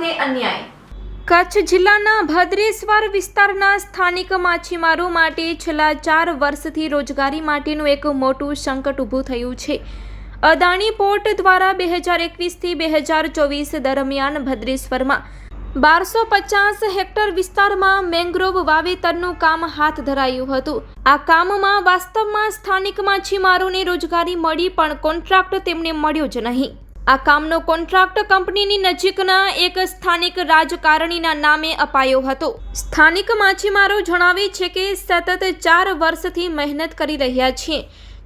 સાથે અન્યાય। કચ્છ જિલ્લાના ભદ્રેશ્વર વિસ્તારના સ્થાનિક માછીમારો માટે છેલ્લા 4 વર્ષથી રોજગારી માટેનું એક મોટું સંકટ ઊભું થયું છે। અદાણી પોર્ટ દ્વારા 2021 થી 2024 દરમિયાન ભદ્રેશ્વરમાં 1250 હેક્ટર વિસ્તારમાં મેંગ્રોવ વાવેતરનું કામ હાથ ધરાયું હતું। આ કામમાં વાસ્તવમાં સ્થાનિક માછીમારોને રોજગારી મળી, પણ કોન્ટ્રાક્ટ તેમને મળ્યો જ નહીં। આ કામનો કોન્ટ્રાક્ટ કંપનીની નજીકના એક સ્થાનિક રાજકારણીના નામે અપાયો હતો। સ્થાનિક માછીમારો જણાવે છે કે સતત 4 વર્ષથી મહેનત કરી રહ્યા છીએ,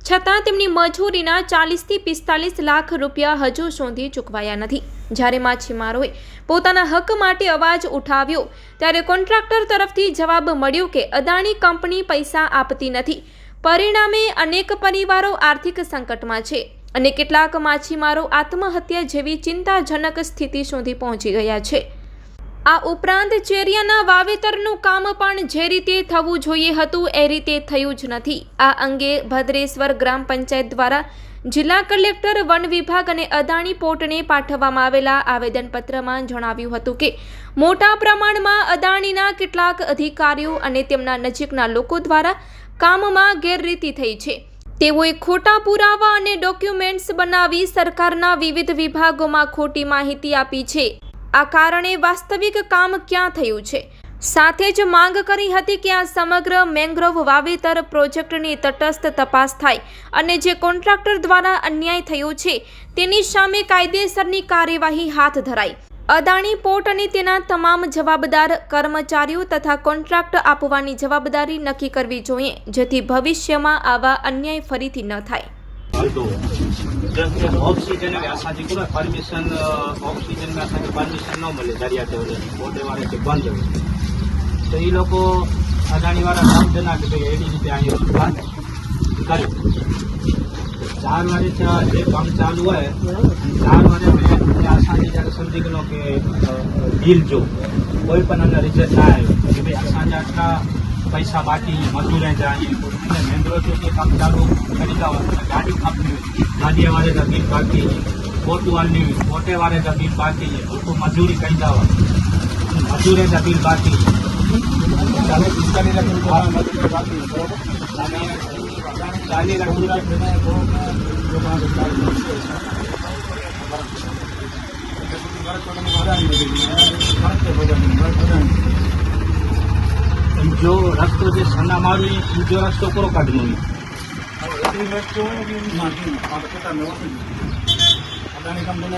છતાં તેમની મજૂરીના 40 થી 45 લાખ રૂપિયા હજુ સુધી ચૂકવાયા નથી। જ્યારે માછીમારોએ પોતાના હક માટે અવાજ ઉઠાવ્યો ત્યારે કોન્ટ્રાક્ટર તરફથી જવાબ મળ્યો કે અદાણી કંપની પૈસા આપતી નથી। પરિણામે અનેક પરિવારો આર્થિક સંકટમાં છે અને કેટલાક માછીમારો આત્મહત્યા જેવી ચિંતાજનક સ્થિતિ સુધી પહોંચી ગયા છે। આ ઉપરાંત ચેરિયાના વાવેતરનું કામ પણ જે રીતે થવું જોઈએ હતું એ રીતે થયું જ નથી। આ અંગે ભદ્રેશ્વર ગ્રામ પંચાયત દ્વારા જિલ્લા કલેક્ટર, વન વિભાગ અને અદાણી પોર્ટને પાઠવવામાં આવેલા આવેદનપત્રમાં જણાવ્યું હતું કે મોટા પ્રમાણમાં અદાણીના કેટલાક અધિકારીઓ અને તેમના નજીકના લોકો દ્વારા કામમાં ગેરરીતિ થઈ છે। તેઓએ ખોટા પુરાવા અને ડોક્યુમેન્ટ્સ બનાવી સરકારના વિવિધ વિભાગોમાં ખોટી માહિતી આપી છે। આ કારણે વાસ્તવિક કામ ક્યાં થયું છે। સાથે જ માંગ કરી હતી કે આ સમગ્ર મેંગ્રોવ વાવેતર પ્રોજેક્ટની તટસ્થ તપાસ થાય અને જે કોન્ટ્રાક્ટર દ્વારા અન્યાય થયો છે તેની સામે કાયદેસરની કાર્યવાહી હાથ ધરાય। અદાણી પોર્ટ અને તેના તમામ જવાબદાર કર્મચારીઓ તથા કોન્ટ્રાક્ટ આપવાની જવાબદારી નક્કી કરવી જોઈએ, જેથી ભવિષ્યમાં આવા અન્યાય ફરીથી ન થાય। ऑक्सीजन में असांजी को परमिशन ऑक्सीजन में असांखे परमिशन न मिले दरिया ते बोटे वाले से बंद हुई तो ये लोग अदाणी वाला नाम देना कि भाई एडी रीते आई बंद करे 4 वारे जे काम चालू है 4 वारे में असांजी जरा समझी गयो कि बिल जो कोई पण अने रिजल्ट ना आयो कि भाई असांजा आटला पैसा बाकी मजूरे जाए मेंद्रो जो काम चालू करी जाओ गाड़ी कंपनी गाड़ी वाले का बिल बाकी बोट वाली बोटे वाले का बिल बाकी है उसको मजूरी कही जाओ मजूरे का बिल बाकी जो रस्तो जो सन्ना मारू जो रस्तो पूरा काढनो अदाणी कंपनी